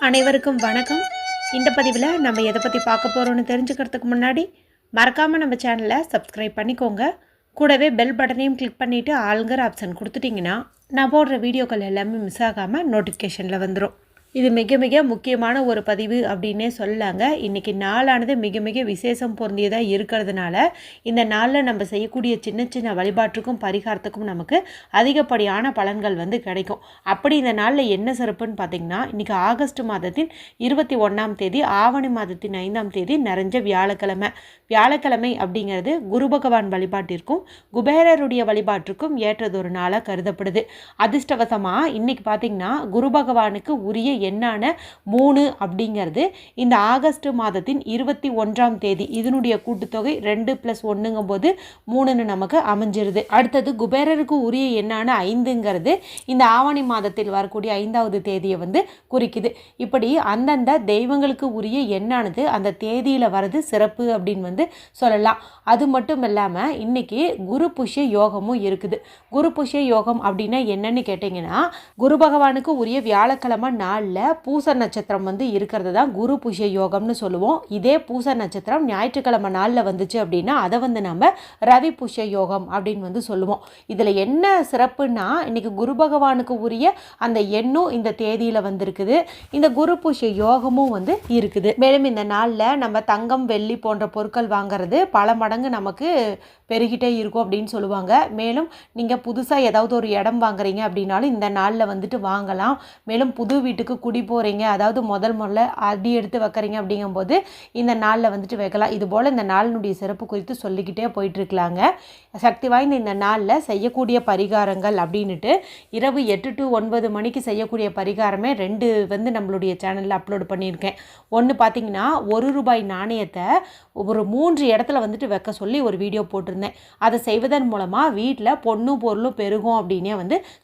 அனைவருக்கும் வணக்கம். இந்த பதிவில் நம்ம எதை பற்றி பார்க்க போகிறோன்னு தெரிஞ்சுக்கிறதுக்கு முன்னாடி மறக்காமல் நம்ம சேனலை சப்ஸ்கிரைப் பண்ணிக்கோங்க. கூடவே பெல் பட்டனையும் கிளிக் பண்ணிவிட்டு ஆளுங்கிற ஆப்ஷன் கொடுத்துட்டிங்கன்னா நான் போடுற வீடியோக்கள் எல்லாமே மிஸ் ஆகாமல் நோட்டிஃபிகேஷனில் வந்துடும். இது மிக மிக முக்கியமான ஒரு பதிவு அப்படின்னே சொல்லலாங்க. இன்றைக்கி நாளானது மிக மிக விசேஷம் பொருந்தியதாக இருக்கிறதுனால இந்த நாளில் நம்ம செய்யக்கூடிய சின்ன சின்ன வழிபாட்டுக்கும் பரிகாரத்துக்கும் நமக்கு அதிகப்படியான பலன்கள் கிடைக்கும். அப்படி இந்த நாளில் என்ன சிறப்புன்னு பார்த்திங்கன்னா, இன்றைக்கி ஆகஸ்ட் மாதத்தின் 21ஆம் தேதி ஆவணி மாதத்தின் 5ஆம் தேதி நிறைஞ்ச வியாழக்கிழமை. வியாழக்கிழமை அப்படிங்கிறது குரு பகவான் வழிபாட்டிற்கும் குபேரருடைய வழிபாட்டிற்கும் ஏற்றதொரு நாளாக கருதப்படுது. அதிர்ஷ்டவசமாக இன்றைக்கி பார்த்திங்கன்னா குரு பகவானுக்கு உரிய என்னான 3 அப்படிங்கிறது இந்த ஆகஸ்ட் மாதத்தின் 21ஆம் தேதி இதனுடைய கூட்டுத்தொகை 2 + 1ங்கும் போது 3ன்னு நமக்கு அமைஞ்சிருது. அடுத்தது குபேரருக்கு உரிய என்னான 5ங்கிறது இந்த ஆவணி மாதத்தில் வரக்கூடிய 5வது தேதியை குறிக்குது. இப்படி அந்தந்த தெய்வங்களுக்கு உரிய எண்ணானது அந்த தேதியில் வரது சிறப்பு அப்படின்னு சொல்லலாம். அது மட்டும் இல்லாமல் இன்னைக்கு குரு புஷ்ய யோகமும் இருக்குது. குரு புஷ்ய யோகம் அப்படின்னா என்னன்னு கேட்டிங்கன்னா, குரு பகவானுக்கு உரிய வியாழக்கிழமை நாளில் பூச நட்சத்திரம் இருக்கிறது தான் குரு புஷ்ய யோகம்னு சொல்லுவோம். இதே பூச நட்சத்திரம் ஞாயிற்றுக்கிழமை நாளில் வந்துச்சு அப்படின்னா அதை நம்ம ரவி புஷ்ய யோகம் அப்படின்னு சொல்லுவோம். இதில் என்ன சிறப்புன்னா, இன்னைக்கு குரு பகவானுக்கு உரிய அந்த எண்ணும் இந்த தேதியில் வந்திருக்குது. இந்த குரு புஷ்ய யோகமும் இருக்குது. மேலும் இந்த நாளில் நம்ம தங்கம் வெள்ளி போன்ற பொருட்கள் வாங்குறது பல மடங்கு நமக்கு பெருகிட்டே இருக்கும் அப்படின்னு சொல்லுவாங்க. மேலும் நீங்கள் புதுசாக ஏதாவது ஒரு இடம் வாங்குறீங்க அப்படின்னாலும் இந்த நாளில் வாங்கலாம். மேலும் புது வீட்டுக்கு குடி போகிறீங்க, அதாவது முதல்ல அடி எடுத்து வைக்கிறீங்க அப்படிங்கும்போது இந்த நாளில் வைக்கலாம். இதுபோல் இந்த நாளினுடைய சிறப்பு குறித்து சொல்லிக்கிட்டே போயிட்டுருக்கலாங்க. சக்தி வாய்ந்த இந்த நாளில் செய்யக்கூடிய பரிகாரங்கள் அப்படின்ட்டு இரவு 8 to 9 மணிக்கு செய்யக்கூடிய பரிகாரமே 2 நம்மளுடைய சேனலில் அப்லோடு பண்ணியிருக்கேன். ஒன்று பார்த்தீங்கன்னா, ₹1 நாணயத்தை ஒரு 3 இடத்துல வைக்க சொல்லி ஒரு வீடியோ போட்டிருந்தேன். அதை செய்வதன் மூலமாக வீட்டில் பொண்ணும் பொருளும் பெருகும் அப்படின்னே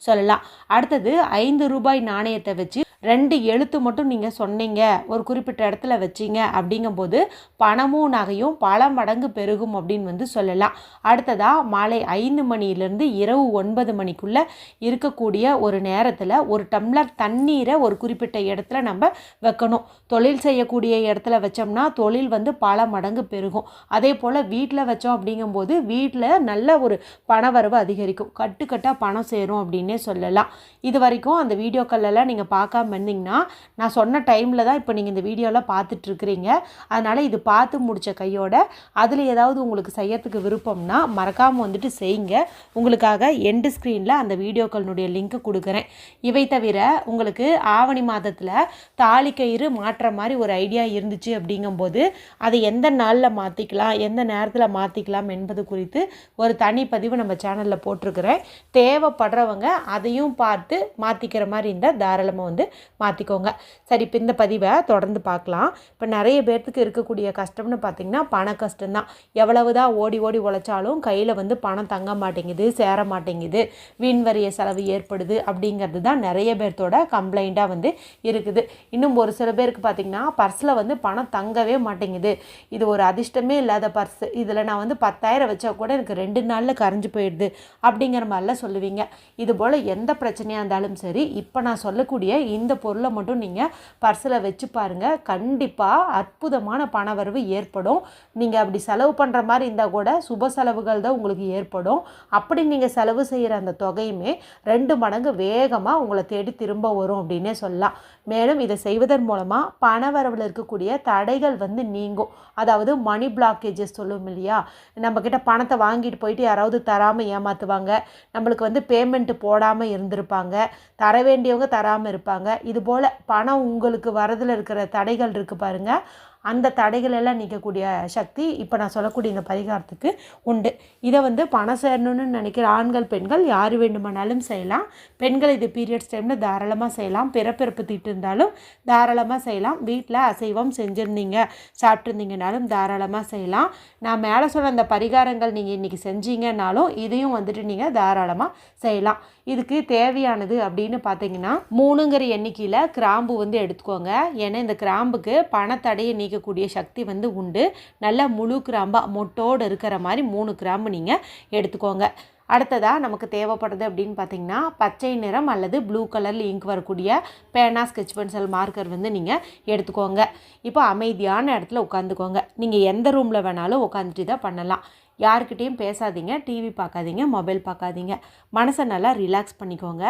சொல்லலாம். அடுத்தது ₹5 நாணயத்தை வச்சு 2 எழுத்து மட்டும் நீங்கள் சொன்னீங்க, ஒரு குறிப்பிட்ட இடத்துல வச்சிங்க அப்படிங்கும்போது பணமும் நகையும் பல மடங்கு பெருகும் அப்படின்னு சொல்லலாம். அடுத்ததாக மாலை 5 மணியிலேருந்து இரவு 9 மணிக்குள்ளே இருக்கக்கூடிய ஒரு நேரத்தில் ஒரு டம்ளர் தண்ணீரை ஒரு குறிப்பிட்ட இடத்துல நம்ம வைக்கணும். தொழில் செய்யக்கூடிய இடத்துல வச்சோம்னா தொழில் பல மடங்கு பெருகும். அதே போல் வீட்டில் வச்சோம் அப்படிங்கும்போது வீட்டில் நல்ல ஒரு பணவரவு அதிகரிக்கும், கட்டுக்கட்டாக பணம் சேரும் அப்படின்னே சொல்லலாம். இது வரைக்கும் அந்த வீடியோக்கள்லாம் நீங்கள் பார்க்காம வந்தீங்கன்னா நான் சொன்ன டைமில் தான் இப்போ நீங்கள் இந்த வீடியோவில் பார்த்துட்ருக்குறீங்க. அதனால் இது பார்த்து முடித்த கையோட அதில் ஏதாவது உங்களுக்கு செய்யறதுக்கு விருப்பம்னா மறக்காமல் செய்யுங்க. உங்களுக்காக எண்டு ஸ்க்ரீனில் அந்த வீடியோக்களுடைய லிங்க்கு கொடுக்குறேன். இவை தவிர உங்களுக்கு ஆவணி மாதத்தில் தாலி கயிறு மாற்றுற மாதிரி ஒரு ஐடியா இருந்துச்சு அப்படிங்கும்போது அதை எந்த நாளில் மாற்றிக்கலாம், எந்த நேரத்தில் மாற்றிக்கலாம் என்பது குறித்து ஒரு தனி பதிவு நம்ம சேனலில் போட்டிருக்கிறேன். தேவைப்படுறவங்க அதையும் பார்த்து மாற்றிக்கிற மாதிரி இருந்தால் தாராளமாக மாற்றிக்கோங்க. சரி, இப்போ இந்த பதிவை தொடர்ந்து பார்க்கலாம். இப்போ நிறைய பேர்த்துக்கு இருக்கக்கூடிய கஷ்டம்னு பார்த்திங்கன்னா பண கஷ்டம்தான். எவ்வளவு தான் ஓடி ஓடி உழைச்சாலும் கையில் பணம் தங்க மாட்டேங்குது, சேர மாட்டேங்குது, வீண் வரிய செலவு ஏற்படுது அப்படிங்கிறது தான் நிறைய பேர்த்தோட கம்ப்ளைண்ட்டாக இருக்குது. இன்னும் ஒரு சில பேருக்கு பார்த்திங்கன்னா பர்ஸில் பணம் தங்கவே மாட்டேங்குது, இது ஒரு அதிர்ஷ்டமே இல்லாத பர்ஸ், இதில் நான் 10,000 வச்சா கூட எனக்கு 2 நாளில் கரைஞ்சி போயிடுது அப்படிங்கிற மாதிரிலாம் சொல்லுவீங்க. இதுபோல் எந்த பிரச்சனையாக இருந்தாலும் சரி, இப்போ நான் சொல்லக்கூடிய இந்த பொருளை மட்டும் நீங்கள் பர்ஸில் வச்சு பாருங்கள். கண்டிப்பாக அற்புதமான பணவரவு ஏற்படும். நீங்கள் அப்படி செலவு பண்ணுற மாதிரி இருந்தால் கூட சுப செலவுகள் தான் உங்களுக்கு ஏற்படும். அப்படி நீங்கள் செலவு செய்கிற அந்த தொகையுமே 2 மடங்கு வேகமாக உங்களை தேடி திரும்ப வரும் அப்படின்னே சொல்லலாம். மேலும் இதை செய்வதன் மூலமாக பணவரவில் இருக்கக்கூடிய தடைகள் நீங்கும். அதாவது மணி பிளாக்கேஜஸ் சொல்லுவோம் இல்லையா, நம்மக்கிட்ட பணத்தை வாங்கிட்டு போயிட்டு யாராவது தராமல் ஏமாற்றுவாங்க, நம்மளுக்கு பேமெண்ட்டு போடாமல் இருந்திருப்பாங்க, தர வேண்டியவங்க தராமல் இருப்பாங்க. இதுபோல் பணம் உங்களுக்கு வரதில் இருக்கிற தடைகள் இருக்குது பாருங்கள், அந்த தடைகள் எல்லாம் நீக்கக்கூடிய சக்தி இப்போ நான் சொல்லக்கூடிய இந்த பரிகாரத்துக்கு உண்டு. இதை பணம் சேரணும்னு நினைக்கிற ஆண்கள் பெண்கள் யார் வேண்டுமானாலும் செய்யலாம். பெண்கள் இது பீரியட்ஸ் டைமில் தாராளமாக செய்யலாம். பிறப்பிறப்பு தீட்டு இருந்தாலும் தாராளமாக செய்யலாம். வீட்டில் அசைவம் செஞ்சுருந்தீங்க சாப்பிட்ருந்தீங்கனாலும் தாராளமாக செய்யலாம். நான் மேலே சொன்ன அந்த பரிகாரங்கள் நீங்கள் இன்றைக்கி செஞ்சீங்கன்னாலும் இதையும் நீங்கள் தாராளமாக செய்யலாம். இதுக்கு தேவையானது அப்படின்னு பார்த்தீங்கன்னா 3ங்கிற எண்ணிக்கையில் கிராம்பு எடுத்துக்கோங்க. ஏன்னா இந்த கிராம்புக்கு பணத்தடையை நீக்கக்கூடிய சக்தி உண்டு. நல்ல முழு கிராம்பாக மொட்டோடு இருக்கிற மாதிரி 3 கிராம்பு நீங்கள் எடுத்துக்கோங்க. அடுத்ததாக நமக்கு தேவைப்படுது அப்படின்னு பார்த்திங்கன்னா பச்சை நிறம் அல்லது ப்ளூ கலரில் இங்க் வரக்கூடிய பேனா, ஸ்கெட்ச் பென்சில், மார்க்கர் வந்து நீங்கள் எடுத்துக்கோங்க. இப்போ அமைதியான இடத்துல உட்காந்துக்கோங்க. நீங்கள் எந்த ரூமில் வேணாலும் உட்காந்துட்டு இதை பண்ணலாம். யார்கிட்டையும் பேசாதீங்க, டிவி பார்க்காதீங்க, மொபைல் பார்க்காதீங்க. மனசை நல்லா ரிலாக்ஸ் பண்ணிக்கோங்க.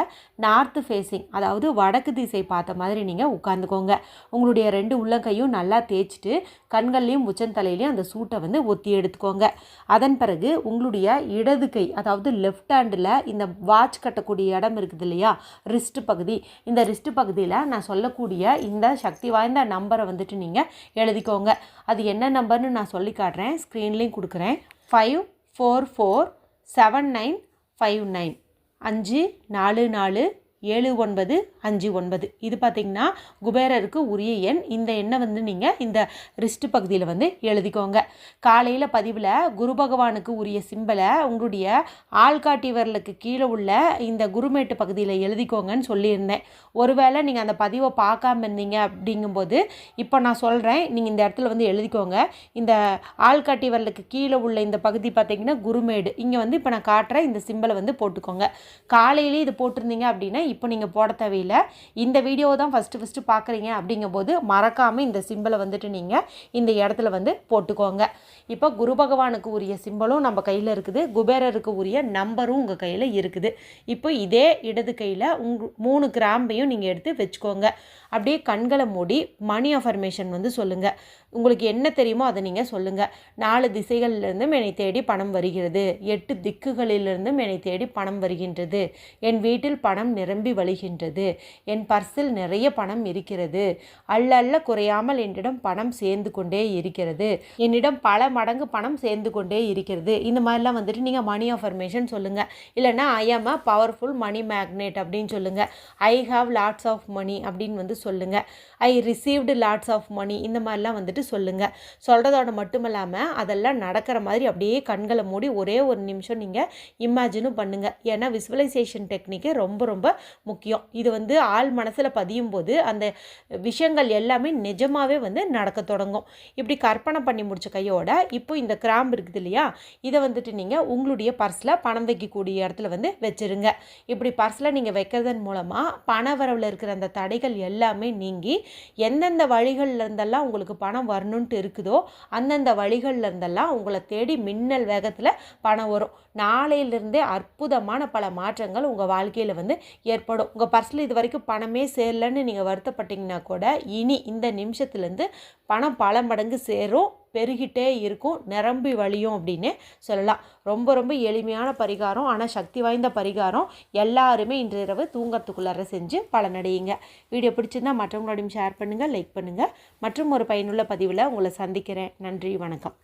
நார்த்து ஃபேஸிங், அதாவது வடக்கு திசை பார்த்த மாதிரி நீங்கள் உட்காந்துக்கோங்க. உங்களுடைய 2 உள்ளங்கையும் நல்லா தேய்ச்சிட்டு கண்கள்லையும் உச்சந்தலையிலையும் அந்த சூட்டை வந்து ஒத்தி எடுத்துக்கோங்க. அதன் பிறகு உங்களுடைய இடது கை, அதாவது லெஃப்ட் ஹேண்டில் இந்த வாட்ச் கட்டக்கூடிய இடம் இருக்குது இல்லையா, ரிஸ்ட் பகுதி, இந்த ரிஸ்ட் பகுதியில் நான் சொல்லக்கூடிய இந்த சக்தி வாய்ந்த நம்பரை வந்துட்டு நீங்கள் எழுதிக்கோங்க. அது என்ன நம்பர்னு நான் சொல்லி காட்டுறேன், ஸ்க்ரீன்லேயும் கொடுக்குறேன். 54479595 5447959. இது பார்த்திங்கன்னா குபேரருக்கு உரிய எண். இந்த எண்ணை வந்து நீங்கள் இந்த ரிஸ்ட் பகுதியில் வந்து எழுதிக்கோங்க. காலையில் பதிவில் குரு பகவானுக்கு உரிய சிம்பலை உங்களுடைய ஆள்காட்டி விரலுக்கு கீழே உள்ள இந்த குருமேட்டு பகுதியில் எழுதிக்கோங்கன்னு சொல்லியிருந்தேன். ஒருவேளை நீங்கள் அந்த பதிவை பார்க்காம இருந்தீங்க அப்படிங்கும்போது இப்போ நான் சொல்கிறேன், நீங்கள் இந்த இடத்துல வந்து எழுதிக்கோங்க. இந்த ஆள்காட்டி விரலுக்கு கீழே உள்ள இந்த பகுதி பார்த்திங்கன்னா குருமேடு. இங்கே வந்து இப்போ நான் காட்டுறேன், இந்த சிம்பலை வந்து போட்டுக்கோங்க. காலையிலே இது போட்டிருந்தீங்க அப்படின்னா இப்போ நீங்கள் போட தேவையில்லை. இந்த வீடியோவை தான் ஃபஸ்ட்டு பார்க்குறீங்க அப்படிங்கும்போது மறக்காமல் இந்த சிம்பலை வந்துட்டு நீங்கள் இந்த இடத்துல வந்து போட்டுக்கோங்க. இப்போ குரு பகவானுக்கு உரிய சிம்பலும் நம்ம கையில் இருக்குது, குபேரருக்கு உரிய நம்பரும் உங்கள் கையில் இருக்குது. இப்போ இதே இடது கையில் 3 கிராம்பையும் நீங்கள் எடுத்து வச்சுக்கோங்க. அப்படியே கண்களை மூடி மணி அஃபர்மேஷன் வந்து சொல்லுங்கள். உங்களுக்கு என்ன தெரியுமோ அதை நீங்கள் சொல்லுங்கள். 4 திசைகளிலிருந்தும் என்னை தேடி பணம் வருகிறது, 8 திக்குகளிலிருந்தும் என்னை தேடி பணம் வருகின்றது, என் வீட்டில் பணம் நிரம்பி வழிகின்றது, என் பர்சில் நிறைய பணம் இருக்கிறது, அல்ல குறையாமல் என்னிடம் பணம் சேர்ந்து கொண்டே இருக்கிறது, என்னிடம் பல மடங்கு பணம் சேர்ந்து கொண்டே இருக்கிறது. இந்த மாதிரிலாம் வந்துட்டு நீங்கள் மணி அஃபர்மேஷன் சொல்லுங்கள். இல்லைனா ஐ ஆம் அ பவர்ஃபுல் மணி மேக்னெட் அப்படின்னு சொல்லுங்கள். I have lots of money அப்படின்னு வந்து சொல்லுங்கள். I received lots of money, இந்த மாதிரிலாம் வந்துட்டு சொல்லுங்கள். சொல்கிறதோட மட்டும் இல்லாமல் அதெல்லாம் நடக்கிற மாதிரி அப்படியே கண்களை மூடி ஒரே ஒரு நிமிஷம் நீங்கள் இமேஜினும் பண்ணுங்கள். ஏன்னா விசுவலைசேஷன் டெக்னிக்கு ரொம்ப ரொம்ப முக்கியம். இது வந்து ஆள் மனசில் பதியும் போது அந்த விஷயங்கள் எல்லாமே நிஜமாகவே வந்து நடக்க தொடங்கும். இப்படி கற்பனை பண்ணி முடிச்ச கையோட இப்போ இந்த கிராம்பு இருக்குது இல்லையா, இதை வந்துட்டு நீங்கள் உங்களுடைய பர்ஸில் பணம் வைக்கக்கூடிய இடத்துல வந்து வச்சுருங்க. இப்படி பர்ஸில் நீங்கள் வைக்கிறதன் மூலமாக பண வரவில் இருக்கிற அந்த தடைகள் எல்லாமே நீங்கி எந்தெந்த வழிகளில் இருந்தெல்லாம் உங்களுக்கு பணம் வரணுன்ட்டு இருக்குதோ அந்தந்த வழிகளில் இருந்தெல்லாம் உங்களை தேடி மின்னல் வேகத்தில் பணம் வரும். நாளையிலிருந்தே அற்புதமான பல மாற்றங்கள் உங்கள் வாழ்க்கையில் வந்து ஏற்படும். உங்கள் பர்ஸில் இது வரைக்கும் பணமே சேரலன்னு நீங்கள் வருத்தப்பட்டீங்கன்னா கூட இனி இந்த நிமிஷத்துலேருந்து பணம் பல மடங்கு சேரும், பெருகிட்டே இருக்கும், நிரம்பி வழியும் அப்படின்னு சொல்லலாம். ரொம்ப ரொம்ப எளிமையான பரிகாரம், ஆனால் சக்தி வாய்ந்த பரிகாரம். எல்லாருமே இன்று இரவு தூங்கறதுக்குள்ளார செஞ்சு பலனடையுங்க. வீடியோ பிடிச்சிருந்தால் மற்றவங்களோடையும் ஷேர் பண்ணுங்கள், லைக் பண்ணுங்கள். மற்றும் ஒரு பயனுள்ள பதிவில் உங்களை சந்திக்கிறேன். நன்றி, வணக்கம்.